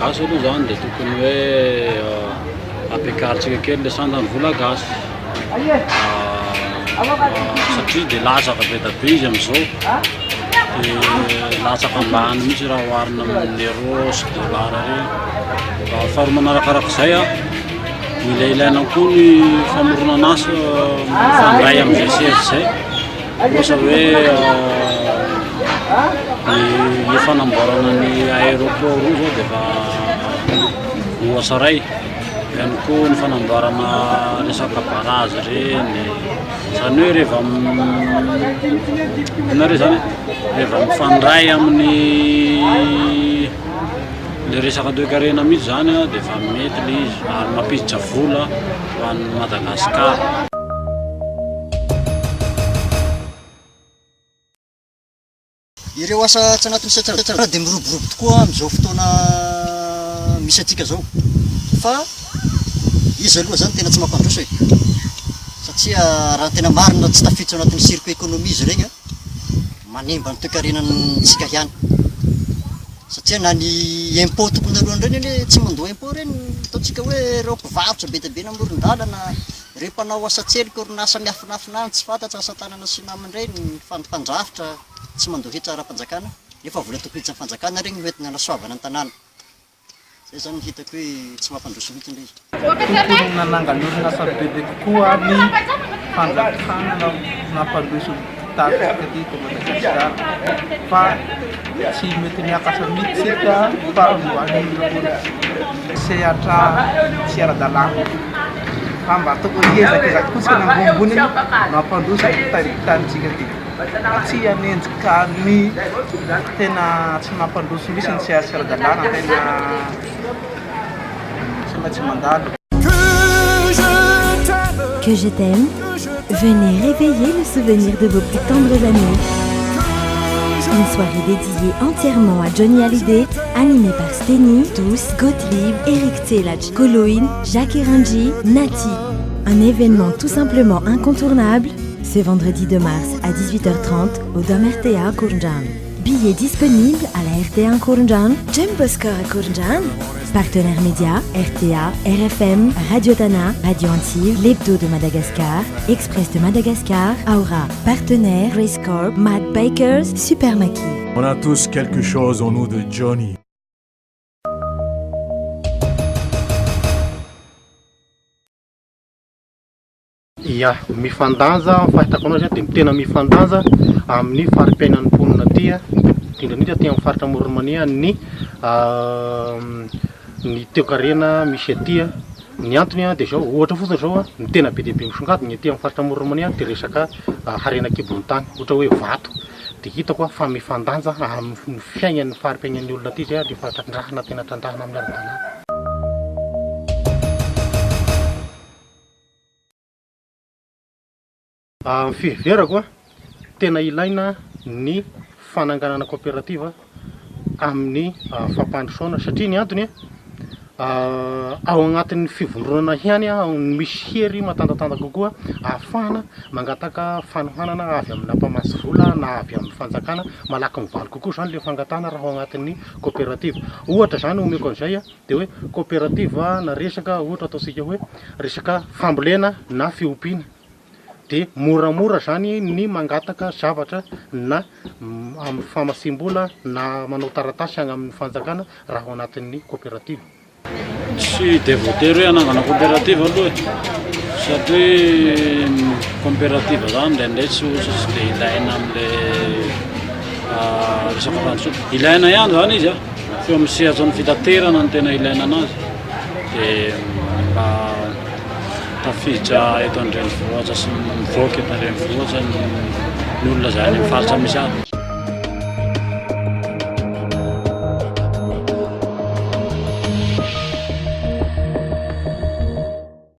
gasy aloha zany dia tokony hoe ampiakarintsika kely le sandany vola gasy satria dia latsaka be da be izy amin'izao dia latsaka ambany mihitsy raha oharina amin'ny euro sy dollar reny. Faharoa manarakarak'izay mila ilaina koa ny famorona asa mifandray amin'izay siège zay ohatra hoe ny fanamboarana ny aéroport io zao dia efa voasaray ihany koa ny fanamboarana resaka barazy reny zany hoe rehefa rehefa mifandray amin'ny le resaka toe-karena mihitsy zany dia efa mety le izy ary mampiditra vola ho an'ny Madagasikara. Ireo asa tsy anatin'ny setrasetra dia miroborobo tokoa amin'izao fotoana misy atsika zao fa izy aloha zany tena tsy mampandroso e satria raha tena marina tsy tafiditra anatin'ny circuit économie izy regny manimba ny toe-karenantsika ihany satria na ny impôt tokony alohan'ny reny hoe tsy mandoa impôt reny ataontsika hoe reo mpivarotra be dia be namoron-dalana reo mpanao asa tselika orinasa miafinafinany tsy fantatra asa tanana sy namany reny mpandrafitra tsy mandohitra ara-panjakana efa vola tokony hiditra ny fanjakana regny mety nalasoavana ny tanàna zay zany hitako hoe tsy mampandroso mihitsy indray izy. Tontolo nanangalorina asa bebe kokoa ny fanjakana nampandroso tasika teto Madagasikara fa tsy mety miakatra mihitsika fa mboan'ny sehatra tsy ara-dalàna fa mba tokony ezakezaka kotsika nambombony mampandroso tarintsika ty tsy hanenjika ny tena tsy mampandroso misy ny tsy ara-dalàna tena tsy maintsy mandalo. Que je t'aime, venez réveiller le souvenir de vos plus tendres années. Une soirée dédiée entièrement à Johnny Hallyday, animée par Steny, Tous, Gottlieb, Eric Tselach, Coloine, Jacques Eranji, Nati. Un événement tout simplement incontournable, ce vendredi 2 mars à 18h30 au Dom RTA Kourndjan. Billets disponibles à la RTA Kourndjan, Jumboskor Kourndjan. Partenaires médias, RTA, RFM, Radio Tana, Radio Antille, l'Hebdo de Madagascar, Express de Madagascar, Aura. Partenaires, Race Corp, Mad Bikers, Super Maki. On a tous quelque chose en nous de Johnny. Ia, mifandanja fahitako anao zany dia tena mifandanja amin'ny fari-piainan'ny mponina aty indrindra aty amin'ny faritra Moronmania ny toe-karena misy aty ny antony dia zao ohatra fotsiny zao ny tena be dia be misongadina aty amin'ny faritra Moronmania dia resaka harena kibon-tany ohatra hoe vato dia hitako fa mifandanja amin'ny fiainan'ny fari-piainan'ny olona aty zay rehefa tandrahana tena tandrahana amin'ny ara-dalàna. Fiheverako tena ilaina ny fananganana coopérative amin'ny fampandrosoana satria ny antony ao agnatin'ny fivondronana ihany misy hery matandatanda kokoa ahafahana mangataka fanohanana avy amin'ny ampamasy vola na avy amin'ny fanjakana malaky mivaly kokoa zany le fangatana raha ao agnatin'ny coopérative. Ohatra zany omeko an'izay dia hoe coopérative na resaka ohatra ataontsika hoe resaka fambolena na fiompiana dia moramora zany ny mangataka zavatra na amin'ny famasim-bola na manao taratasy agny amin'ny fanjakana raha ao anatin'ny coopérative. Tsy dia voatery hoe hanangana coopérative aloha satria coopérative zany indraindray tsy dia ilaina amin'le resaka fandrosoana ilaina ihany zany izy fa amin'ny sehatra ny fitaterana no tena ilaina anazy dia mba tafiditra eto an-drenivohitra sy mivoaka eto an-drenivohitra ny olona zany amin'ny faritra misy azy.